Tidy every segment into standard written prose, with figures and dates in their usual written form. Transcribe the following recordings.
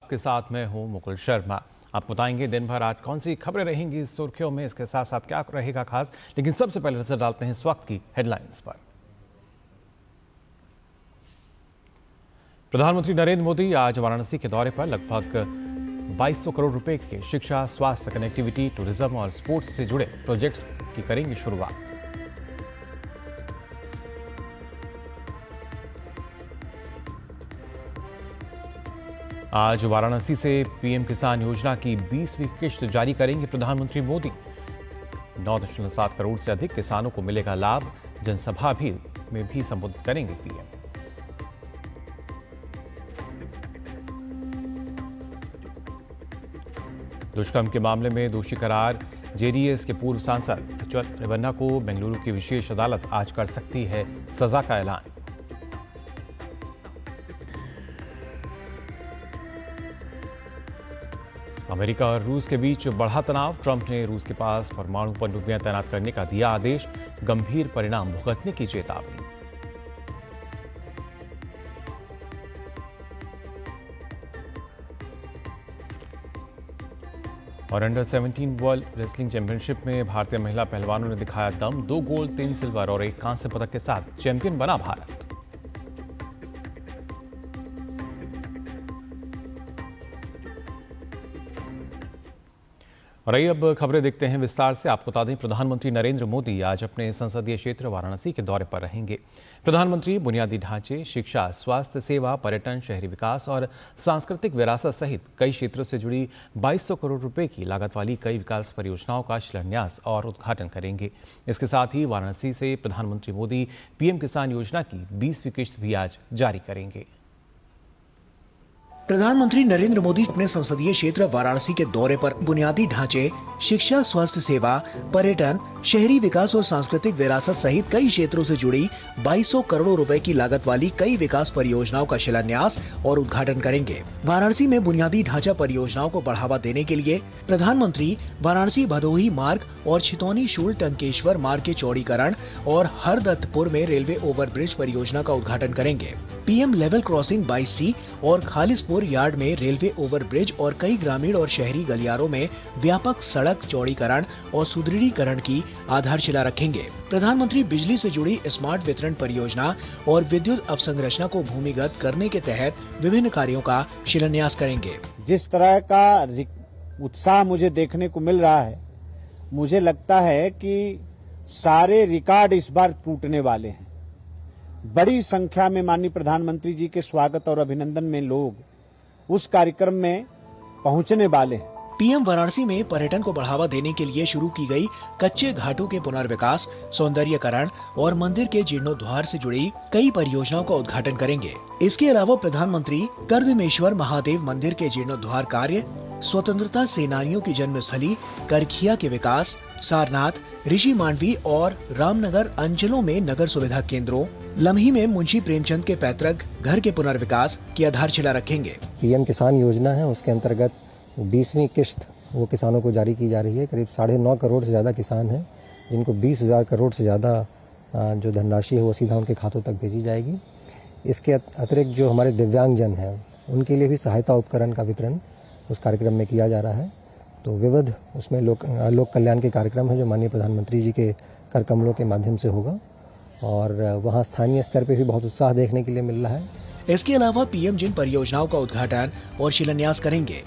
के साथ मैं हूं मुकुल शर्मा। आप बताएंगे दिन भर आज कौन सी खबरें रहेंगी सुर्खियों में, इसके साथ साथ क्या रहेगा खास। लेकिन सबसे पहले नजर डालते हैं इस वक्त की हेडलाइंस पर। प्रधानमंत्री नरेंद्र मोदी आज वाराणसी के दौरे पर लगभग 2200 करोड़ रुपए के शिक्षा, स्वास्थ्य, कनेक्टिविटी, टूरिज्म और स्पोर्ट्स से जुड़े प्रोजेक्ट्स की करेंगे शुरुआत। आज वाराणसी से पीएम किसान योजना की 20वीं किश्त जारी करेंगे प्रधानमंत्री मोदी। 9.7 करोड़ से अधिक किसानों को मिलेगा लाभ। जनसभा में भी संबोधित करेंगे पीएम। दुष्कर्म के मामले में दोषी करार जेडीएस के पूर्व सांसद प्रज्वल रेवन्ना को बेंगलुरु की विशेष अदालत आज कर सकती है सजा का ऐलान। अमेरिका और रूस के बीच बढ़ा तनाव। ट्रंप ने रूस के पास परमाणु पनडुब्बियां तैनात करने का दिया आदेश। गंभीर परिणाम भुगतने की चेतावनी। और अंडर 17 वर्ल्ड रेसलिंग चैंपियनशिप में भारतीय महिला पहलवानों ने दिखाया दम। 2 गोल्ड, 3 सिल्वर और 1 कांस्य पदक के साथ चैंपियन बना भारत। और आइए अब खबरें देखते हैं विस्तार से। आपको बता दें, प्रधानमंत्री नरेंद्र मोदी आज अपने संसदीय क्षेत्र वाराणसी के दौरे पर रहेंगे। प्रधानमंत्री बुनियादी ढांचे, शिक्षा, स्वास्थ्य सेवा, पर्यटन, शहरी विकास और सांस्कृतिक विरासत सहित कई क्षेत्रों से जुड़ी 2200 करोड़ रुपए की लागत वाली कई विकास परियोजनाओं का शिलान्यास और उद्घाटन करेंगे। इसके साथ ही वाराणसी से प्रधानमंत्री मोदी पीएम किसान योजना की 20वीं किश्त भी आज जारी करेंगे। प्रधानमंत्री नरेंद्र मोदी अपने संसदीय क्षेत्र वाराणसी के दौरे पर बुनियादी ढांचे, शिक्षा, स्वास्थ्य सेवा, पर्यटन, शहरी विकास और सांस्कृतिक विरासत सहित कई क्षेत्रों से जुड़ी 2200 करोड़ रुपए की लागत वाली कई विकास परियोजनाओं का शिलान्यास और उद्घाटन करेंगे। वाराणसी में बुनियादी ढांचा परियोजनाओं को बढ़ावा देने के लिए प्रधानमंत्री वाराणसी भदोही मार्ग और छितौनी शूल टंकेश्वर मार्ग के चौड़ीकरण और हरदत्तपुर में रेलवे ओवरब्रिज परियोजना का उद्घाटन करेंगे। पीएम लेवल क्रॉसिंग 22C और खालिसपुर यार्ड में रेलवे ओवरब्रिज और कई ग्रामीण और शहरी गलियारों में व्यापक सड़क चौड़ीकरण और सुदृढ़ीकरण की आधारशिला रखेंगे। प्रधानमंत्री बिजली से जुड़ी स्मार्ट वितरण परियोजना और विद्युत अवसंरचना को भूमिगत करने के तहत विभिन्न कार्यों का शिलान्यास करेंगे। जिस तरह का उत्साह मुझे देखने को मिल रहा है, मुझे लगता है कि सारे रिकॉर्ड इस बार टूटने वाले हैं। बड़ी संख्या में माननीय प्रधानमंत्री जी के स्वागत और अभिनंदन में लोग उस कार्यक्रम में पहुंचने वाले हैं। पीएम वाराणसी में पर्यटन को बढ़ावा देने के लिए शुरू की गई कच्चे घाटों के पुनर्विकास, सौंदर्यीकरण और मंदिर के जीर्णोद्धार से जुड़ी कई परियोजनाओं का उद्घाटन करेंगे। इसके अलावा प्रधानमंत्री कर्दमेश्वर महादेव मंदिर के जीर्णोद्धार कार्य, स्वतंत्रता सेनानियों की जन्मस्थली करखिया के विकास, सारनाथ, ऋषि मांडवी और रामनगर अंचलों में नगर सुविधा केंद्रों, लम्ही में मुंशी प्रेमचंद के पैतृक घर के पुनर्विकास की आधारशिला रखेंगे। पीएम किसान योजना है, उसके अंतर्गत 20वीं किश्त वो किसानों को जारी की जा रही है। करीब 9.5 करोड़ से ज़्यादा किसान हैं, जिनको 20,000 करोड़ से ज़्यादा जो धनराशि है वो सीधा उनके खातों तक भेजी जाएगी। इसके अतिरिक्त जो हमारे दिव्यांगजन हैं, उनके लिए भी सहायता उपकरण का वितरण उस कार्यक्रम में किया जा रहा है। तो विविध उसमें लोक कल्याण के कार्यक्रम है जो माननीय प्रधानमंत्री जी के कर कमलों के माध्यम से होगा और वहाँ स्थानीय स्तर पे भी बहुत उत्साह देखने के लिए मिल रहा है। इसके अलावा पीएम जिन परियोजनाओं का उद्घाटन और शिलान्यास करेंगे,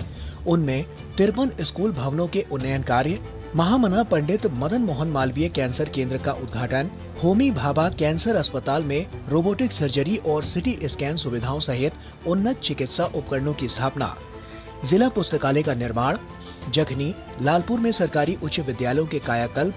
उनमें 53 स्कूल भवनों के उन्नयन कार्य, महामना पंडित मदन मोहन मालवीय कैंसर केंद्र का उद्घाटन, होमी भाभा कैंसर अस्पताल में रोबोटिक सर्जरी और सिटी स्कैन सुविधाओं सहित उन्नत चिकित्सा उपकरणों की स्थापना, जिला पुस्तकालय का निर्माण, जखनी, लालपुर में सरकारी उच्च विद्यालयों के कायाकल्प,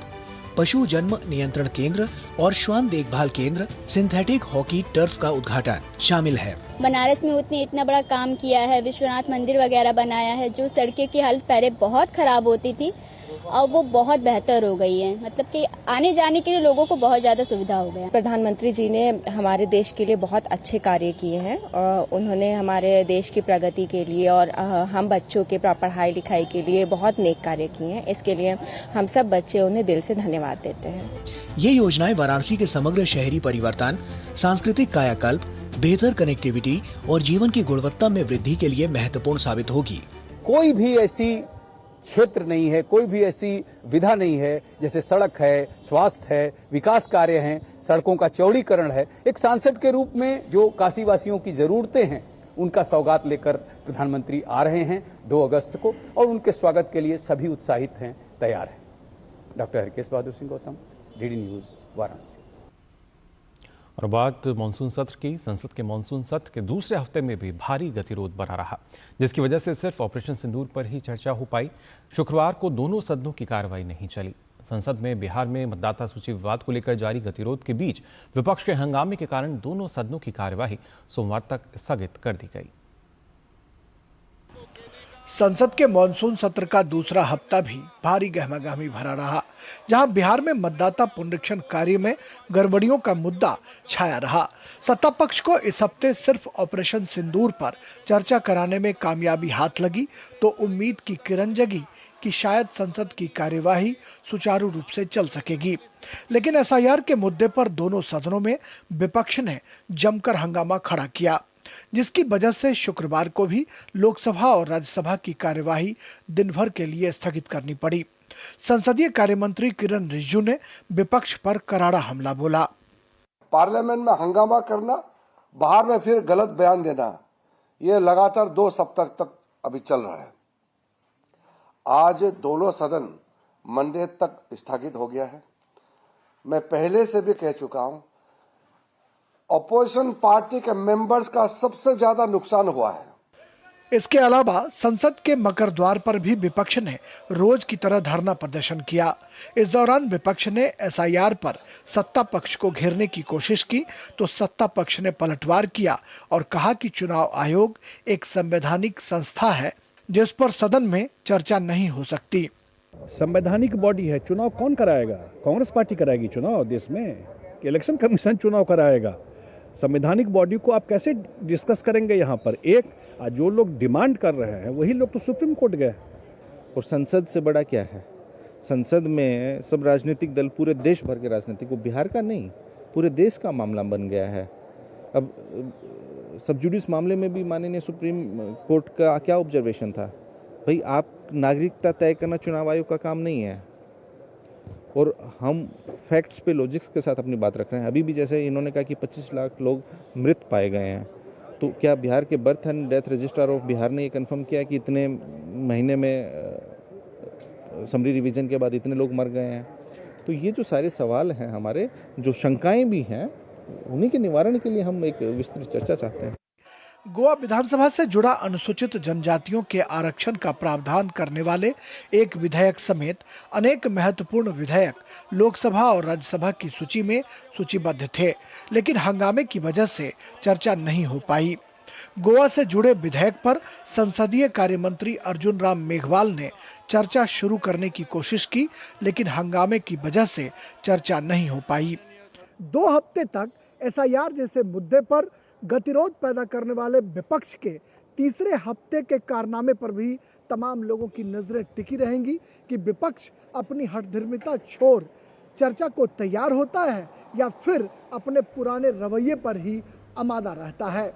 पशु जन्म नियंत्रण केंद्र और श्वान देखभाल केंद्र, सिंथेटिक हॉकी टर्फ का उद्घाटन शामिल है। बनारस में इतना बड़ा काम किया है, विश्वनाथ मंदिर वगैरह बनाया है। जो सड़कें की हालत पहले बहुत खराब होती थी, अब वो बहुत बेहतर हो गई है। मतलब कि आने जाने के लिए लोगों को बहुत ज्यादा सुविधा हो गया। प्रधानमंत्री जी ने हमारे देश के लिए बहुत अच्छे कार्य किए हैं और उन्होंने हमारे देश की प्रगति के लिए और हम बच्चों के पढ़ाई लिखाई के लिए बहुत नेक कार्य किए हैं। इसके लिए हम सब बच्चे उन्हें दिल से धन्यवाद देते हैं। ये योजनाएं वाराणसी के समग्र शहरी परिवर्तन, सांस्कृतिक कायाकल्प, बेहतर कनेक्टिविटी और जीवन की गुणवत्ता में वृद्धि के लिए महत्वपूर्ण साबित होगी। कोई भी ऐसी क्षेत्र नहीं है, कोई भी ऐसी विधा नहीं है, जैसे सड़क है, स्वास्थ्य है, विकास कार्य हैं, सड़कों का चौड़ीकरण है। एक सांसद के रूप में जो काशीवासियों की जरूरतें हैं उनका सौगात लेकर प्रधानमंत्री आ रहे हैं 2 अगस्त को, और उनके स्वागत के लिए सभी उत्साहित हैं, तैयार हैं। Doctor Harkesh Bahadur Singh Gautam, DD news, Varanasi. और बात मानसून सत्र की। संसद के मानसून सत्र के दूसरे हफ्ते में भी भारी गतिरोध बना रहा, जिसकी वजह से सिर्फ ऑपरेशन सिंदूर पर ही चर्चा हो पाई। शुक्रवार को दोनों सदनों की कार्रवाई नहीं चली। संसद में बिहार में मतदाता सूची विवाद को लेकर जारी गतिरोध के बीच विपक्ष के हंगामे के कारण दोनों सदनों की कार्यवाही सोमवार तक स्थगित कर दी गई। संसद के मॉनसून सत्र का दूसरा हफ्ता भी भारी गहमागहमी भरा रहा, जहां बिहार में मतदाता पुनरीक्षण कार्य में गड़बड़ियों का मुद्दा छाया रहा। सत्ता पक्ष को इस हफ्ते सिर्फ ऑपरेशन सिंदूर पर चर्चा कराने में कामयाबी हाथ लगी तो उम्मीद की किरण जगी कि शायद संसद की कार्यवाही सुचारू रूप से चल सकेगी। लेकिन एसआईआर के मुद्दे पर दोनों सदनों में विपक्ष ने जमकर हंगामा खड़ा किया, जिसकी वजह से शुक्रवार को भी लोकसभा और राज्यसभा की कार्यवाही दिन भर के लिए स्थगित करनी पड़ी। संसदीय कार्य मंत्री किरण रिजिजू ने विपक्ष पर करारा हमला बोला। पार्लियामेंट में हंगामा करना, बाहर में फिर गलत बयान देना, ये लगातार 2 सप्ताह तक अभी चल रहा है। आज दोनों सदन मंडे तक स्थगित हो गया है। मैं पहले से भी कह चुका हूं, अपोजिशन पार्टी के मेंबर्स का सबसे ज्यादा नुकसान हुआ है। इसके अलावा संसद के मकर द्वार पर भी विपक्ष ने रोज की तरह धरना प्रदर्शन किया। इस दौरान विपक्ष ने एसआईआर पर सत्ता पक्ष को घेरने की कोशिश की तो सत्ता पक्ष ने पलटवार किया और कहा कि चुनाव आयोग एक संवैधानिक संस्था है जिस पर सदन में चर्चा नहीं हो सकती। संवैधानिक बॉडी है, चुनाव कौन कराएगा? कांग्रेस पार्टी कराएगी चुनाव देश में कि इलेक्शन कमीशन चुनाव कराएगा? संवैधानिक बॉडी को आप कैसे डिस्कस करेंगे यहाँ पर? एक जो लोग डिमांड कर रहे हैं वही लोग तो सुप्रीम कोर्ट गए। और संसद से बड़ा क्या है? संसद में सब राजनीतिक दल, पूरे देश भर के राजनीतिक, वो बिहार का नहीं पूरे देश का मामला बन गया है। अब सब जुडिस मामले में भी माननीय सुप्रीम कोर्ट का क्या ऑब्जर्वेशन था? भाई, आप नागरिकता तय करना चुनाव आयोग का काम नहीं है। और हम फैक्ट्स पे लॉजिक्स के साथ अपनी बात रख रहे हैं। अभी भी जैसे इन्होंने कहा कि 25 लाख लोग मृत पाए गए हैं, तो क्या बिहार के birth and death registrar of Bihar ने ये कंफर्म किया कि इतने महीने में समरी रिवीजन के बाद इतने लोग मर गए हैं? तो ये जो सारे सवाल हैं हमारे, जो शंकाएं भी हैं, उन्हीं के निवारण के लिए हम एक विस्तृत चर्चा चाहते हैं। गोवा विधानसभा से जुड़ा अनुसूचित जनजातियों के आरक्षण का प्रावधान करने वाले एक विधेयक समेत अनेक महत्वपूर्ण विधेयक लोकसभा और राज्यसभा की सूची में सूचीबद्ध थे, लेकिन हंगामे की वजह से चर्चा नहीं हो पाई। गोवा से जुड़े विधेयक पर संसदीय कार्य मंत्री अर्जुन राम मेघवाल ने चर्चा शुरू करने की कोशिश की, लेकिन हंगामे की वजह से चर्चा नहीं हो पाई। 2 हफ्ते तक एसआईआर जैसे मुद्दे पर गतिरोध पैदा करने वाले विपक्ष के तीसरे हफ्ते के कारनामे पर भी तमाम लोगों की नजरें टिकी रहेंगी कि विपक्ष अपनी हठधर्मिता छोड़ चर्चा को तैयार होता है या फिर अपने पुराने रवैये पर ही आमादा रहता है।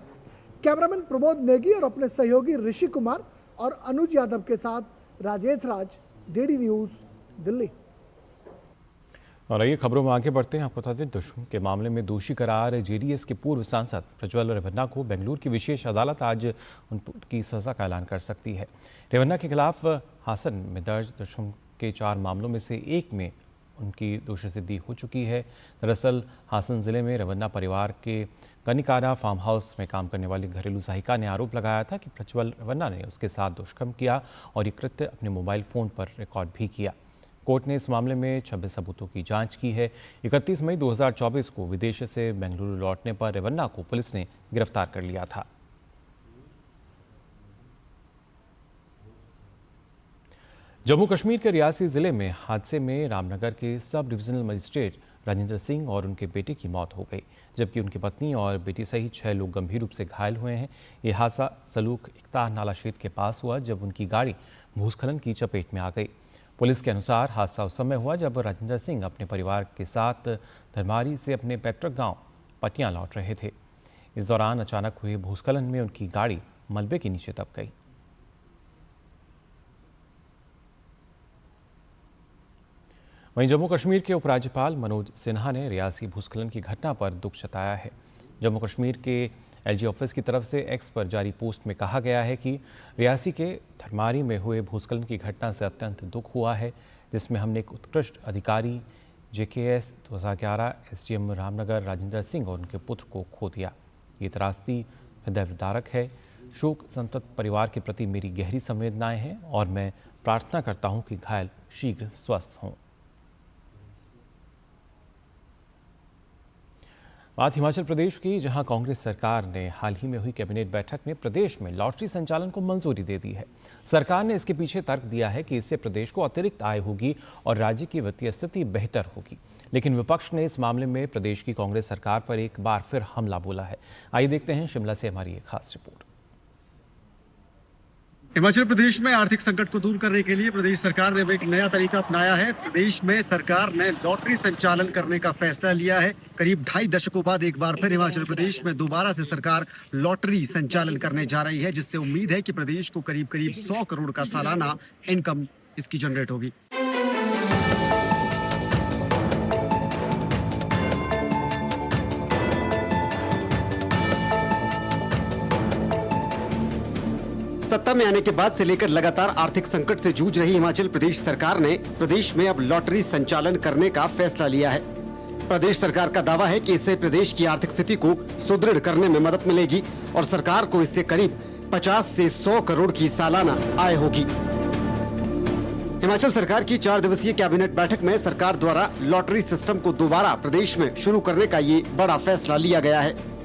कैमरामैन प्रमोद नेगी और अपने सहयोगी ऋषि कुमार और अनुज यादव के साथ राजेश राज, डीडी न्यूज, दिल्ली। और आइए खबरों में आगे बढ़ते हैं। आपको बता दें, दुष्कर्म के मामले में दोषी करार जेडीएस के पूर्व सांसद प्रज्वल रेवन्ना को बेंगलुरु की विशेष अदालत आज उनकी सजा का ऐलान कर सकती है। रेवन्ना के खिलाफ हासन में दर्ज दुष्कर्म के 4 मामलों में से एक में उनकी दोषी सिद्धि हो चुकी है। दरअसल हासन जिले में रेवन्ना परिवार के कनिकारा फार्म हाउस में काम करने वाली घरेलू सहायिका ने आरोप लगाया था कि प्रज्वल रेवन्ना ने उसके साथ दुष्कर्म किया और ये कृत्य अपने मोबाइल फ़ोन पर रिकॉर्ड भी किया। कोर्ट ने इस मामले में 26 सबूतों की जांच की है। 31 मई 2024 को विदेश से बेंगलुरु लौटने पर रेवन्ना को पुलिस ने गिरफ्तार कर लिया था। जम्मू कश्मीर के रियासी जिले में हादसे में रामनगर के sub divisional magistrate Rajendra Singh और उनके बेटे की मौत हो गई, जबकि उनकी पत्नी और बेटी सहित 6 लोग गंभीर रूप से घायल हुए हैं। ये हादसा सलूक इख्तार नाला क्षेत्र के पास हुआ जब उनकी गाड़ी भूस्खलन की चपेट में आ गई। पुलिस के अनुसार हादसा उस समय हुआ जब राजेंद्र सिंह अपने परिवार के साथ धर्मारी से अपने पैतृक गांव पटियां लौट रहे थे। इस दौरान अचानक हुए भूस्खलन में उनकी गाड़ी मलबे के नीचे दब गई। वहीं जम्मू कश्मीर के उपराज्यपाल मनोज सिन्हा ने रियासी भूस्खलन की घटना पर दुख जताया है। जम्मू कश्मीर के एलजी ऑफिस की तरफ से एक्स पर जारी पोस्ट में कहा गया है कि रियासी के थरमारी में हुए भूस्खलन की घटना से अत्यंत दुख हुआ है, जिसमें हमने एक उत्कृष्ट अधिकारी JKS 2011 SDM रामनगर राजेंद्र सिंह और उनके पुत्र को खो दिया। ये त्रासदी हृदय विदारक है। शोक संतप्त परिवार के प्रति मेरी गहरी संवेदनाएं हैं और मैं प्रार्थना करता हूं कि घायल शीघ्र स्वस्थ हों। बात हिमाचल प्रदेश की, जहां कांग्रेस सरकार ने हाल ही में हुई कैबिनेट बैठक में प्रदेश में लॉटरी संचालन को मंजूरी दे दी है। सरकार ने इसके पीछे तर्क दिया है कि इससे प्रदेश को अतिरिक्त आय होगी और राज्य की वित्तीय स्थिति बेहतर होगी। लेकिन विपक्ष ने इस मामले में प्रदेश की कांग्रेस सरकार पर एक बार फिर हमला बोला है। आइए देखते हैं शिमला से हमारी एक खास रिपोर्ट। हिमाचल प्रदेश में आर्थिक संकट को दूर करने के लिए प्रदेश सरकार ने एक नया तरीका अपनाया है। प्रदेश में सरकार ने लॉटरी संचालन करने का फैसला लिया है। करीब 2.5 दशकों बाद एक बार फिर हिमाचल प्रदेश में दोबारा से सरकार लॉटरी संचालन करने जा रही है, जिससे उम्मीद है कि प्रदेश को करीब 100 करोड़ का सालाना इनकम इसकी जनरेट होगी। सत्ता में आने के बाद से लेकर लगातार आर्थिक संकट से जूझ रही हिमाचल प्रदेश सरकार ने प्रदेश में अब लॉटरी संचालन करने का फैसला लिया है। प्रदेश सरकार का दावा है कि इससे प्रदेश की आर्थिक स्थिति को सुदृढ़ करने में मदद मिलेगी और सरकार को इससे करीब 50 से 100 करोड़ की सालाना आय होगी। हिमाचल सरकार की 4 दिवसीय कैबिनेट बैठक में सरकार द्वारा लॉटरी सिस्टम को दोबारा प्रदेश में शुरू करने का ये बड़ा फैसला लिया गया है।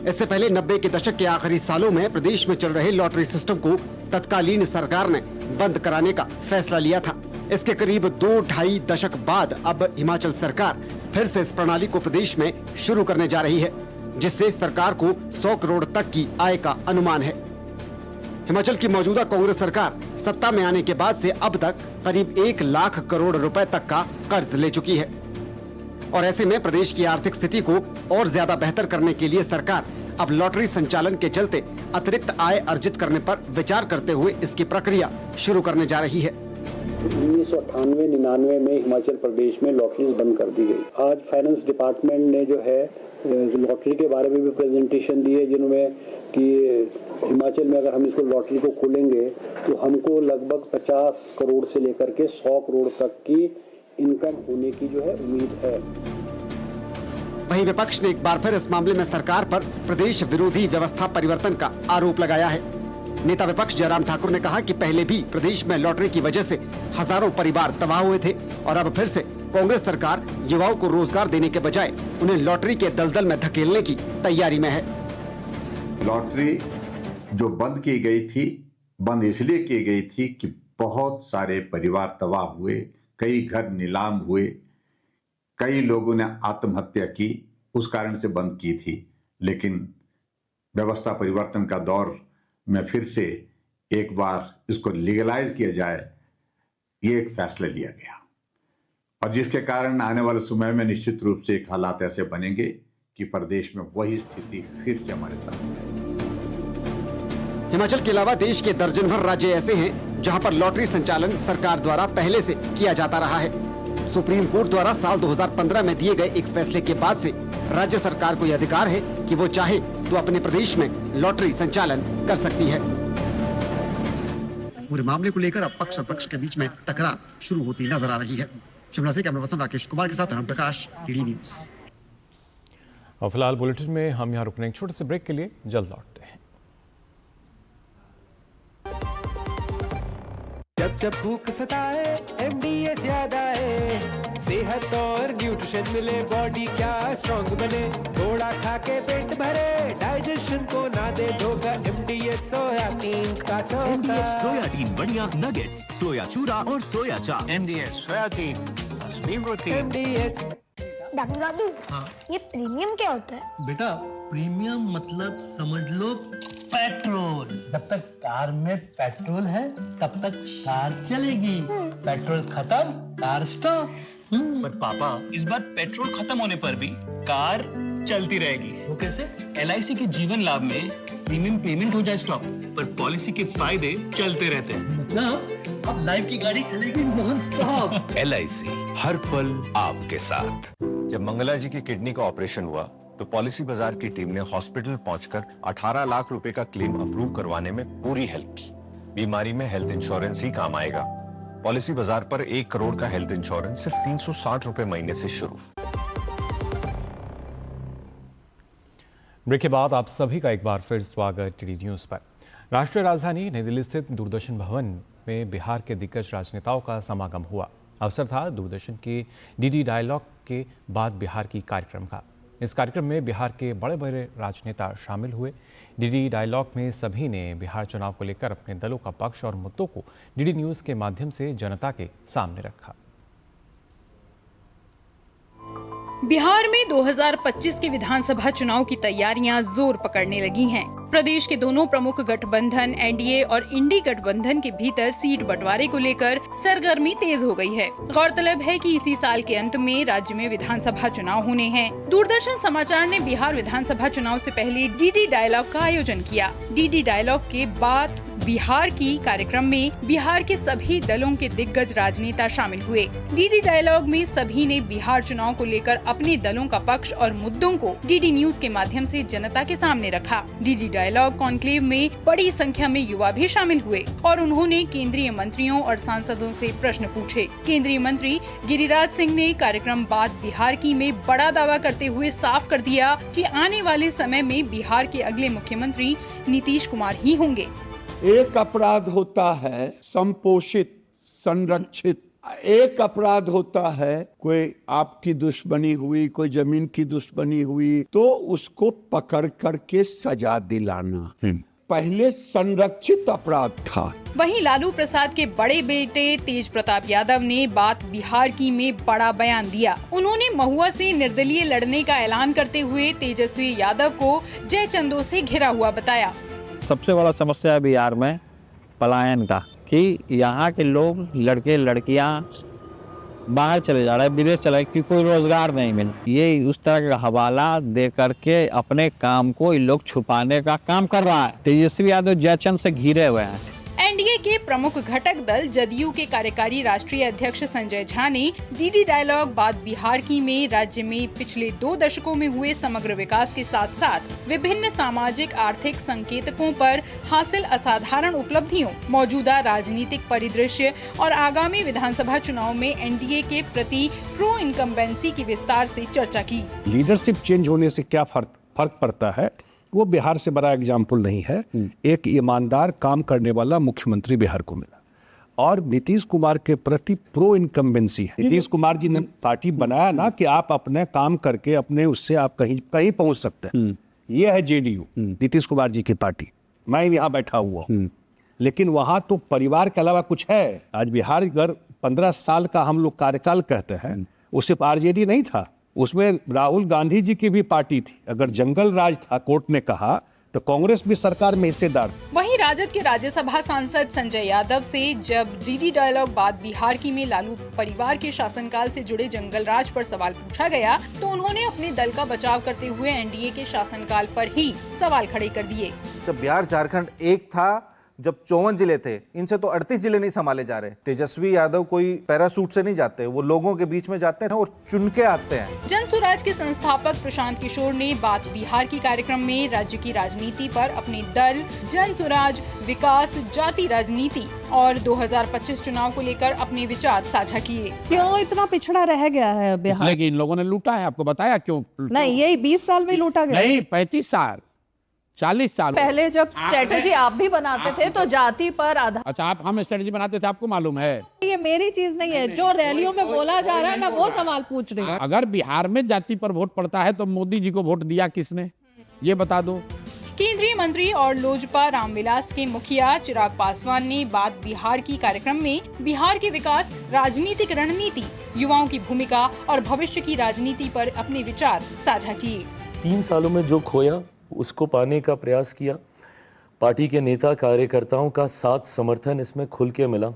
इससे पहले 90 के दशक के आखिरी सालों में प्रदेश में चल रहे लॉटरी सिस्टम को तत्कालीन सरकार ने बंद कराने का फैसला लिया था। इसके करीब 2-2.5 दशक बाद अब हिमाचल सरकार फिर से इस प्रणाली को प्रदेश में शुरू करने जा रही है, जिससे सरकार को 100 करोड़ तक की आय का अनुमान है। हिमाचल की मौजूदा कांग्रेस सरकार सत्ता में आने के बाद से अब तक करीब 1 लाख करोड़ रुपए तक का कर्ज ले चुकी है और ऐसे में प्रदेश की आर्थिक स्थिति को और ज्यादा बेहतर करने के लिए सरकार अब लॉटरी संचालन के चलते अतिरिक्त आय अर्जित करने पर विचार करते हुए इसकी प्रक्रिया शुरू करने जा रही है। 1998-99 में हिमाचल प्रदेश में लॉटरी बंद कर दी गई। आज फाइनेंस डिपार्टमेंट ने जो है लॉटरी के बारे में भी प्रेजेंटेशन दी है, जिनमें कि हिमाचल में अगर हम इसको लॉटरी को खोलेंगे तो हमको लगभग 50 करोड़ से लेकर के 100 करोड़ तक की इनकम होने की जो है उम्मीद है। वहीं विपक्ष ने एक बार फिर इस मामले में सरकार पर प्रदेश विरोधी व्यवस्था परिवर्तन का आरोप लगाया है। नेता विपक्ष जयराम ठाकुर ने कहा कि पहले भी प्रदेश में लॉटरी की वजह से हजारों परिवार तबाह हुए थे और अब फिर से कांग्रेस सरकार युवाओं को रोजगार देने के बजाय उन्हें लॉटरी के दलदल में धकेलने की तैयारी में है। लॉटरी जो बंद की गई थी, बंद इसलिए की गई थी कि बहुत सारे परिवार तबाह हुए, कई घर नीलाम हुए, कई लोगों ने आत्महत्या की, उस कारण से बंद की थी। लेकिन व्यवस्था परिवर्तन का दौर में फिर से एक बार इसको लीगलाइज किया जाए, ये एक फैसला लिया गया और जिसके कारण आने वाले समय में निश्चित रूप से एक हालात ऐसे बनेंगे कि प्रदेश में वही स्थिति फिर से हमारे सामने है। हिमाचल के अलावा देश के दर्जन भर राज्य ऐसे हैं जहां पर लॉटरी संचालन सरकार द्वारा पहले से किया जाता रहा है। सुप्रीम कोर्ट द्वारा साल 2015 में दिए गए एक फैसले के बाद से राज्य सरकार को यह अधिकार है कि वो चाहे तो अपने प्रदेश में लॉटरी संचालन कर सकती है। इस पूरे मामले को लेकर अब पक्ष और पक्ष के बीच में टकरार शुरू होती नजर आ रही है। शिमला से कैमरा पर्सन राकेश कुमार के साथ राम प्रकाश, डीडी न्यूज। और फिलहाल बुलेटिन में हम यहाँ रुकने एक छोटे से ब्रेक के लिए जल्द लौटते हैं। जब जब भूख सताए MDH याद आए, सेहत और न्यूट्रिशन मिले, बॉडी क्या स्ट्रॉन्ग बने, थोड़ा खा के पेट भरे, डाइजेशन को ना दे धोखा, MDH सोयाबीन का चोखा। MDH सोयाबीन बढ़िया नगेट्स, सोया चूरा और सोया चाप। MDH soybean protein. MDH। दादू दादू, हाँ? ये प्रीमियम क्या होता है? बेटा प्रीमियम मतलब समझ लो पेट्रोल। जब तक कार में पेट्रोल है तब तक कार चलेगी, पेट्रोल खत्म कार स्टॉप। पर पापा, इस बार पेट्रोल खत्म होने पर भी कार चलती रहेगी। वो कैसे? LIC के जीवन लाभ में प्रीमियम पेमेंट हो जाए स्टॉप, पर पॉलिसी के फायदे चलते रहते हैं। मतलब अब लाइफ की गाड़ी चलेगी नॉन स्टॉप। LIC हर पल आपके साथ। जब मंगला जी की किडनी का ऑपरेशन हुआ तो पॉलिसी बाजार की टीम ने हॉस्पिटल पहुंचकर 18 लाख रुपए का क्लेम अप्रूव करवाने में पूरी हेल्प की। बीमारी में हेल्थ इंश्योरेंस ही काम आएगा। पॉलिसी बाजार पर 1 करोड़ का हेल्थ इंश्योरेंस सिर्फ 360 रुपए महीने से शुरू। ब्रेक के बाद आप सभी का एक बार फिर स्वागत टीडी न्यूज पर। राष्ट्रीय राजधानी नई दिल्ली स्थित दूरदर्शन भवन में बिहार के दिग्गज राजनेताओं का समागम हुआ। अवसर था दूरदर्शन के डीडी डायलॉग के बाद बिहार की कार्यक्रम का। इस कार्यक्रम में बिहार के बड़े बड़े राजनेता शामिल हुए। डीडी डायलॉग में सभी ने बिहार चुनाव को लेकर अपने दलों का पक्ष और मुद्दों को डीडी न्यूज के माध्यम से जनता के सामने रखा। बिहार में 2025 के विधानसभा चुनाव की तैयारियां जोर पकड़ने लगी हैं। प्रदेश के दोनों प्रमुख गठबंधन एनडीए और इंडी गठबंधन के भीतर सीट बंटवारे को लेकर सरगर्मी तेज हो गई है। गौरतलब है कि इसी साल के अंत में राज्य में विधानसभा चुनाव होने हैं। दूरदर्शन समाचार ने बिहार विधानसभा चुनाव से पहले डीडी डायलॉग का आयोजन किया। डीडी डायलॉग के बाद बिहार की कार्यक्रम में बिहार के सभी दलों के दिग्गज राजनेता शामिल हुए। डीडी डायलॉग में सभी ने बिहार चुनाव को लेकर अपने दलों का पक्ष और मुद्दों को डीडी न्यूज के माध्यम से जनता के सामने रखा। डीडी डायलॉग कॉन्क्लेव में बड़ी संख्या में युवा भी शामिल हुए और उन्होंने केंद्रीय मंत्रियों और सांसदों से प्रश्न पूछे। केंद्रीय मंत्री गिरिराज सिंह ने कार्यक्रम बाद बिहार की में बड़ा दावा करते हुए साफ कर दिया कि आने वाले समय में बिहार के अगले मुख्यमंत्री नीतीश कुमार ही होंगे। एक अपराध होता है संपोषित, संरक्षित। एक अपराध होता है कोई आपकी दुश्मनी हुई, कोई जमीन की दुश्मनी हुई तो उसको पकड़ करके सजा दिलाना। पहले संरक्षित अपराध था। वहीं लालू प्रसाद के बड़े बेटे तेज प्रताप यादव ने बात बिहार की में बड़ा बयान दिया। उन्होंने महुआ से निर्दलीय लड़ने का ऐलान करते हुए तेजस्वी यादव को जय चंदों से घिरा हुआ बताया। सबसे बड़ा समस्या है बिहार में पलायन का, कि यहाँ के लोग लड़के लड़कियाँ बाहर चले जा रहे हैं, विदेश चले, कि कोई रोजगार नहीं मिल। ये उस तरह का हवाला दे करके अपने काम को इन लोग छुपाने का काम कर रहा है। तेजस्वी यादव जयचंद से घिरे हुए हैं। एनडीए के प्रमुख घटक दल जदयू के कार्यकारी राष्ट्रीय अध्यक्ष संजय झा ने डीडी डायलॉग बाद बिहार की में राज्य में पिछले 2 दशकों में हुए समग्र विकास के साथ साथ विभिन्न सामाजिक आर्थिक संकेतकों पर हासिल असाधारण उपलब्धियों, मौजूदा राजनीतिक परिदृश्य और आगामी विधानसभा चुनाव में एनडीए के प्रति प्रो इनकम्बेंसी की विस्तार से चर्चा की। लीडरशिप चेंज होने से क्या फर्क पड़ता है, वो बिहार से बड़ा एग्जाम्पल नहीं है। एक ईमानदार काम करने वाला मुख्यमंत्री बिहार को मिला और नीतीश कुमार के प्रति प्रो इनकम्बेंसी है। नीतीश कुमार जी ने पार्टी बनाया ना कि आप अपने काम करके अपने उससे आप कहीं पहुंच सकते हैं। ये है जेडीयू, नीतीश कुमार जी की पार्टी। मैं यहाँ बैठा हुआ हूँ, लेकिन वहाँ तो परिवार के अलावा कुछ है। आज बिहार अगर 15 साल का हम लोग कार्यकाल कहते हैं, वो सिर्फ आरजेडी नहीं था, उसमें राहुल गांधी जी की भी पार्टी थी। अगर जंगल राज था, कोर्ट ने कहा, तो कांग्रेस भी सरकार में हिस्सेदार। वहीं राजद के राज्यसभा सांसद संजय यादव से जब डीडी डायलॉग बाद बिहार की में लालू परिवार के शासनकाल से जुड़े जंगल राज पर सवाल पूछा गया तो उन्होंने अपने दल का बचाव करते हुए एनडीए के शासनकाल पर ही सवाल खड़े कर दिए। जब बिहार झारखंड एक था, जब 54 जिले थे, इनसे तो 38 जिले नहीं संभाले जा रहे। तेजस्वी यादव कोई पैरासूट से नहीं जाते, वो लोगों के बीच में जाते हैं और चुन के आते हैं। जन स्वराज के संस्थापक प्रशांत किशोर ने बात बिहार की कार्यक्रम में राज्य की राजनीति पर अपने दल, जन स्वराज, विकास, जाति राजनीति और 2025 चुनाव को लेकर अपने विचार साझा किए। क्यों इतना पिछड़ा रह गया है बिहार? इसलिए कि इन लोगों ने लूटा है। आपको बताया क्यों? नहीं, यही 20 साल में लूटा गया। नहीं, 35 साल, 40 साल पहले जब स्ट्रेटेजी आप भी बनाते थे तो जाति पर आधार। अच्छा, हम स्ट्रेटेजी बनाते थे, आपको मालूम है? ये मेरी चीज नहीं है, जो रैलियों में बोला जा रहा है मैं वो सवाल पूछ रही हूँ। अगर बिहार में जाति पर वोट पड़ता है तो मोदी जी को वोट दिया किसने, ये बता दो। केंद्रीय मंत्री और लोजपा रामविलास के मुखिया चिराग पासवान ने बात बिहार की कार्यक्रम में बिहार के विकास, राजनीतिक रणनीति, युवाओं की भूमिका और भविष्य की राजनीति पर अपने विचार साझा किए। 3 सालों में जो खोया उसको पाने का प्रयास किया। पार्टी के नेता कार्यकर्ताओं का साथ समर्थन इसमें खुल के मिला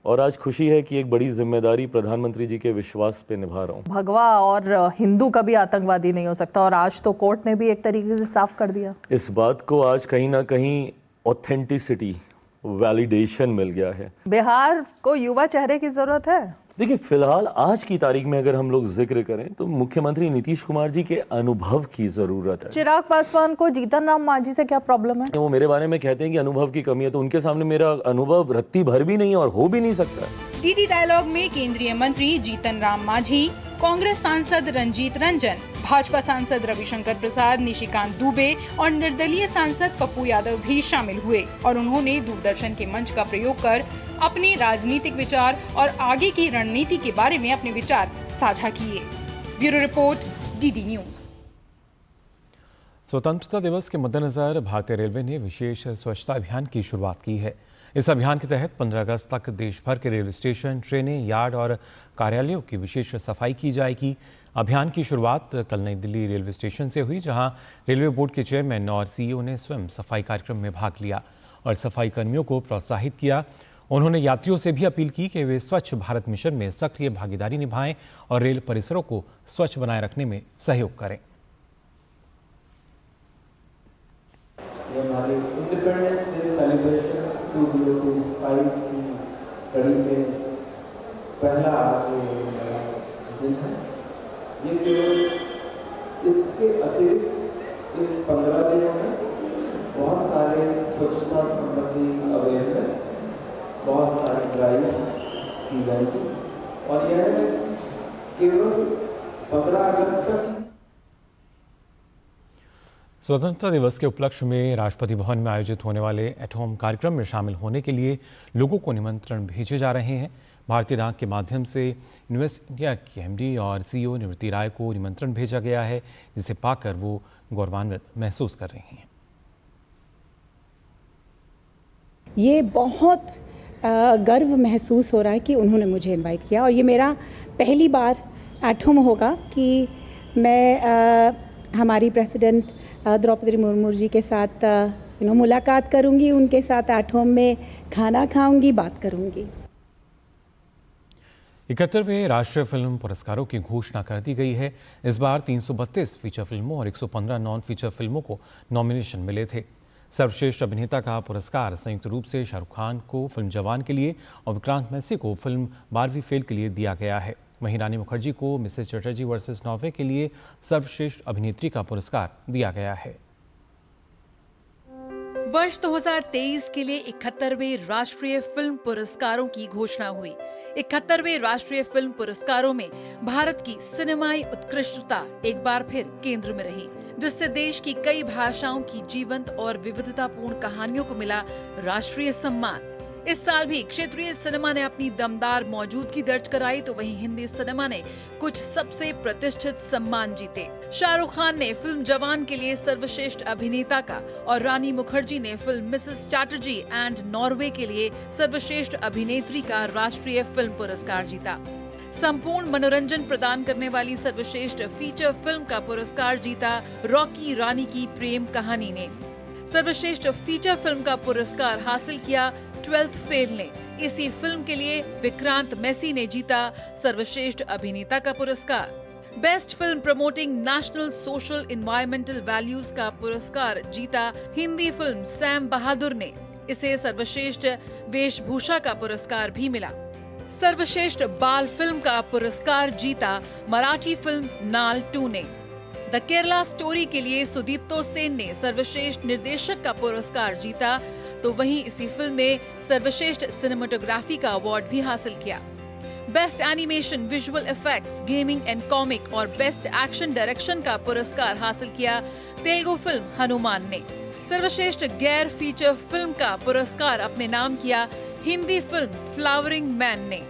और आज खुशी है कि एक बड़ी जिम्मेदारी प्रधानमंत्री जी के विश्वास पे निभा रहा हूँ। भगवा और हिंदू कभी आतंकवादी नहीं हो सकता, और आज तो कोर्ट ने भी एक तरीके से साफ कर दिया। इस बात को आज कहीं ना कहीं ऑथेंटिसिटी, वैलिडेशन मिल गया है। बिहार को युवा चेहरे की जरूरत है। देखिए, फिलहाल आज की तारीख में अगर हम लोग जिक्र करें तो मुख्यमंत्री नीतीश कुमार जी के अनुभव की जरूरत है। चिराग पासवान को जीतन राम मांझी से क्या प्रॉब्लम है? वो मेरे बारे में कहते हैं कि अनुभव की कमी है, तो उनके सामने मेरा अनुभव रत्ती भर भी नहीं और हो भी नहीं सकता। डीडी डायलॉग में केंद्रीय मंत्री जीतन राम मांझी, कांग्रेस सांसद रंजीत रंजन, भाजपा सांसद रविशंकर प्रसाद, निशिकांत दुबे और निर्दलीय सांसद पप्पू यादव भी शामिल हुए और उन्होंने दूरदर्शन के मंच का प्रयोग कर अपने राजनीतिक विचार और आगे की रणनीति के बारे में अपने विचार साझा किए। Bureau report, DD news. स्वतंत्रता दिवस के मद्देनजर भारतीय रेलवे ने विशेष स्वच्छता अभियान की शुरुआत की है। इस अभियान के तहत 15 अगस्त तक देश भर के रेलवे स्टेशन, ट्रेनें, यार्ड और कार्यालयों की विशेष सफाई की जाएगी। अभियान की शुरुआत कल नई दिल्ली रेलवे स्टेशन से हुई, जहां रेलवे बोर्ड के चेयरमैन और सीईओ ने स्वयं सफाई कार्यक्रम में भाग लिया और सफाई कर्मियों को प्रोत्साहित किया। उन्होंने यात्रियों से भी अपील की कि वे स्वच्छ भारत मिशन में सक्रिय भागीदारी निभाएं और रेल परिसरों को स्वच्छ बनाए रखने में सहयोग करें। ये हमारे इंडिपेंडेंस डे सेलिब्रेशन 2025 की कड़ी में पहला आज दिन है। ये केवल इसके अतिरिक्त इन 15 दिनों में बहुत सारे स्वच्छता संबंधी अवेयरनेस, बहुत सारी ड्राइव्स की जाएगी और यह केवल 15 अगस्त तक। स्वतंत्रता दिवस के उपलक्ष्य में राष्ट्रपति भवन में आयोजित होने वाले एट होम कार्यक्रम में शामिल होने के लिए लोगों को निमंत्रण भेजे जा रहे हैं। भारतीय डाक के माध्यम से इन्वेस्ट इंडिया की एमडी और सीईओ निवृत्ति राय को निमंत्रण भेजा गया है, जिसे पाकर वो गौरवान्वित महसूस कर रही हैं। ये बहुत गर्व महसूस हो रहा है कि उन्होंने मुझे इनवाइट किया और ये मेरा पहली बार एट होम होगा कि मैं हमारी प्रेसिडेंट द्रौपदी मुर्मू जी के साथ मुलाकात करूंगी, उनके साथ एट होम में खाना खाऊंगी, बात करूंगी। 71वें राष्ट्रीय फिल्म पुरस्कारों की घोषणा कर दी गई है। इस बार 332 फीचर फिल्मों और 115 नॉन फीचर फिल्मों को नॉमिनेशन मिले थे। सर्वश्रेष्ठ अभिनेता का पुरस्कार संयुक्त रूप से शाहरुख खान को फिल्म जवान के लिए और विक्रांत मैसी को फिल्म 12वीं फेल के लिए दिया गया है। वहीं रानी मुखर्जी को मिसेस चटर्जी वर्सेस नॉर्वे के लिए सर्वश्रेष्ठ अभिनेत्री का पुरस्कार दिया गया है। वर्ष 2023 के लिए 71वें राष्ट्रीय फिल्म पुरस्कारों की घोषणा हुई। 71वें राष्ट्रीय फिल्म पुरस्कारों में भारत की सिनेमाई उत्कृष्टता एक बार फिर केंद्र में रही, जिससे देश की कई भाषाओं की जीवंत और विविधतापूर्ण कहानियों को मिला राष्ट्रीय सम्मान। इस साल भी क्षेत्रीय सिनेमा ने अपनी दमदार मौजूदगी दर्ज कराई, तो वहीं हिंदी सिनेमा ने कुछ सबसे प्रतिष्ठित सम्मान जीते। शाहरुख खान ने फिल्म जवान के लिए सर्वश्रेष्ठ अभिनेता का और रानी मुखर्जी ने film Mrs Chatterjee and Norway के लिए सर्वश्रेष्ठ अभिनेत्री का राष्ट्रीय फिल्म पुरस्कार जीता। संपूर्ण मनोरंजन प्रदान करने वाली सर्वश्रेष्ठ फीचर फिल्म का पुरस्कार जीता रॉकी रानी की प्रेम कहानी ने। सर्वश्रेष्ठ फीचर फिल्म का पुरस्कार हासिल किया 12th फेल ने। इसी फिल्म के लिए विक्रांत मैसी ने जीता सर्वश्रेष्ठ अभिनेता का पुरस्कार। Best film promoting national social environmental values का पुरस्कार जीता हिंदी फिल्म सैम बहादुर ने। इसे सर्वश्रेष्ठ वेशभूषा का पुरस्कार भी मिला। सर्वश्रेष्ठ बाल फिल्म का पुरस्कार जीता मराठी फिल्म नाल 2 ने। द केरला स्टोरी के लिए सुदीप्तो सेन ने सर्वश्रेष्ठ निर्देशक का पुरस्कार जीता, तो वहीं इसी फिल्म ने सर्वश्रेष्ठ सिनेमेटोग्राफी का अवार्ड भी हासिल किया। Best animation, visual effects, gaming and comic और बेस्ट एक्शन डायरेक्शन का पुरस्कार हासिल किया तेलुगु फिल्म हनुमान ने। सर्वश्रेष्ठ गैर फीचर फिल्म का पुरस्कार अपने नाम किया हिंदी फिल्म फ्लावरिंग मैन ने।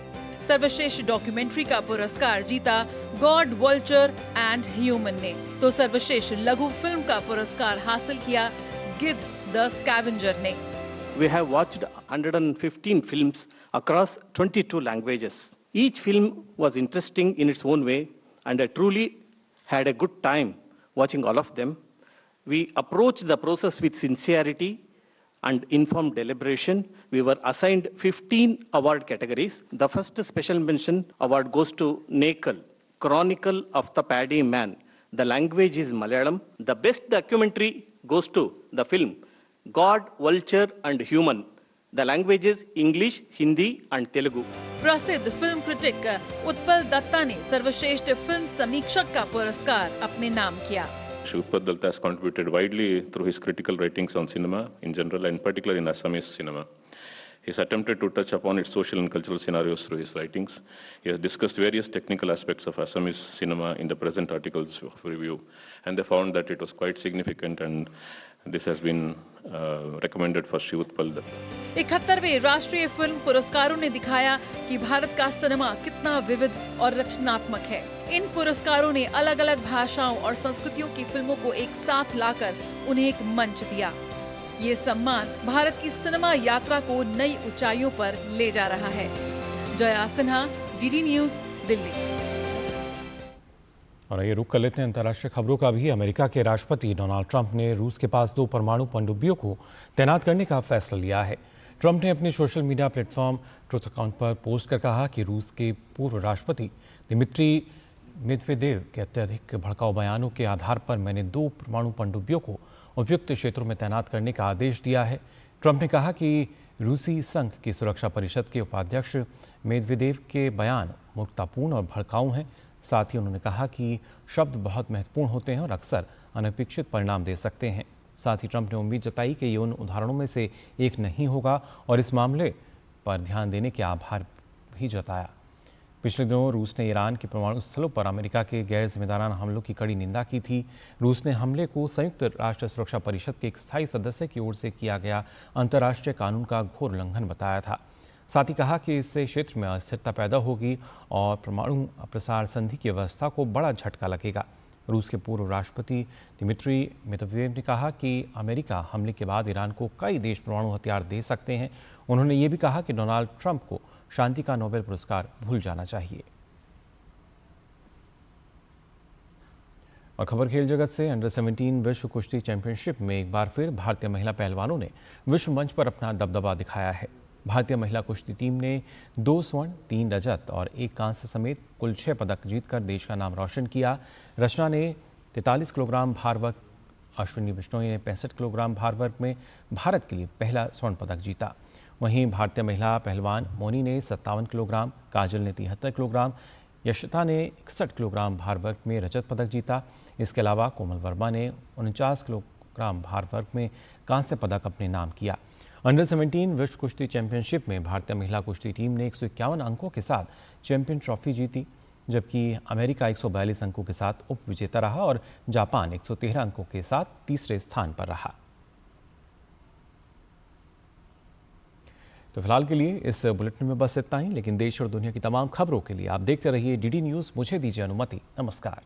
सर्वश्रेष्ठ डॉक्यूमेंट्री का पुरस्कार जीता गॉड, वल्चर एंड ह्यूमन ने, तो सर्वश्रेष्ठ लघु फिल्म का पुरस्कार हासिल किया गिद्ध द स्कैवेंजर ने। We have watched 115 films across 22 languages. Each film was interesting in its own way, and I truly had a good time watching all of them. We approached the process with sincerity and informed deliberation, we were assigned 15 award categories. The first special mention award goes to Nekal, Chronicle of the Paddy Man. The language is Malayalam. The best documentary goes to the film God, Vulture and Human. The languages English, Hindi and Telugu. प्रसिद्ध film critic Utpal Dutta ने सर्वश्रेष्ठ film समीक्षक का पुरस्कार अपने नाम किया। Shri Utpal Datta has contributed widely through his critical writings on cinema in general and particularly in Assamese cinema. He has attempted to touch upon its social and cultural scenarios through his writings. He has discussed various technical aspects of Assamese cinema in the present articles of review, and they found that it was quite significant, and this has been recommended for Shri Utpal Datta. 71वें राष्ट्रीय film पुरस्कारों ने दिखाया कि भारत का cinema कितना विविध और रचनात्मक है। इन पुरस्कारों ने अलग अलग भाषाओं और संस्कृतियों की फिल्मों को एक साथ लाकर उन्हें एक मंच दिया। ये सम्मान भारत की सिनेमा यात्रा को नई ऊंचाइयों पर ले जा रहा है। Jaya Sinha, DD news, Delhi. और ये रुख कर लेते हैं अंतर्राष्ट्रीय खबरों का भी। अमेरिका के राष्ट्रपति डोनाल्ड ट्रंप ने रूस के पास 2 परमाणु पनडुब्बियों को तैनात करने का फैसला लिया है। ट्रंप ने अपने social media platform truth account पर पोस्ट कर कहा कि रूस के पूर्व राष्ट्रपति दिमित्री मेदवेदेव के अत्यधिक भड़काऊ बयानों के आधार पर मैंने 2 परमाणु पनडुब्बियों को उपयुक्त क्षेत्रों में तैनात करने का आदेश दिया है। ट्रंप ने कहा कि रूसी संघ की सुरक्षा परिषद के उपाध्यक्ष मेदवेदेव के बयान मूर्खतापूर्ण और भड़काऊ हैं। साथ ही उन्होंने कहा कि शब्द बहुत महत्वपूर्ण होते हैं और अक्सर अनपेक्षित परिणाम दे सकते हैं। साथ ही ट्रंप ने उम्मीद जताई कि ये उन उदाहरणों में से एक नहीं होगा और इस मामले पर ध्यान देने के आभार भी जताया। पिछले दिनों रूस ने ईरान के परमाणु स्थलों पर अमेरिका के गैर जिम्मेदाराना हमलों की कड़ी निंदा की थी। रूस ने हमले को संयुक्त राष्ट्र सुरक्षा परिषद के एक स्थायी सदस्य की ओर से किया गया अंतर्राष्ट्रीय कानून का घोर उल्लंघन बताया था। साथ ही कहा कि इससे क्षेत्र में अस्थिरता पैदा होगी और परमाणु प्रसार संधि की व्यवस्था को बड़ा झटका लगेगा। रूस के पूर्व राष्ट्रपति दिमित्री मेदवेदेव ने कहा कि अमेरिका हमले के बाद ईरान को कई देश परमाणु हथियार दे सकते हैं। उन्होंने ये भी कहा कि डोनाल्ड ट्रंप को शांति का नोबेल पुरस्कार भूल जाना चाहिए। और खबर खेल जगत से अंडर 17 विश्व कुश्ती चैंपियनशिप में एक बार फिर भारतीय महिला पहलवानों ने विश्व मंच पर अपना दबदबा दिखाया है। भारतीय महिला कुश्ती टीम ने 2 स्वर्ण, 3 रजत और 1 कांस्य समेत कुल 6 पदक जीतकर देश का नाम रोशन किया। रचना ने 43 किलोग्राम भार वर्ग, अश्विनी बिश्नोई ने 65 किलोग्राम भार वर्ग में भारत के लिए पहला स्वर्ण पदक जीता। वहीं भारतीय महिला पहलवान मोनी ने 57 किलोग्राम, काजल ने 73 किलोग्राम, यशिता ने 61 किलोग्राम भार वर्ग में रजत पदक जीता। इसके अलावा कोमल वर्मा ने 49 किलोग्राम भार वर्ग में कांस्य पदक अपने नाम किया। अंडर 17 विश्व कुश्ती चैंपियनशिप में भारतीय महिला कुश्ती टीम ने 151 अंकों के साथ चैंपियन ट्रॉफी जीती, जबकि अमेरिका 142 अंकों के साथ उप विजेता रहा और जापान 113 अंकों के साथ तीसरे स्थान पर रहा। तो फिलहाल के लिए इस बुलेटिन में बस इतना ही, लेकिन देश और दुनिया की तमाम खबरों के लिए आप देखते रहिए डीडी न्यूज़। मुझे दीजिए अनुमति। नमस्कार।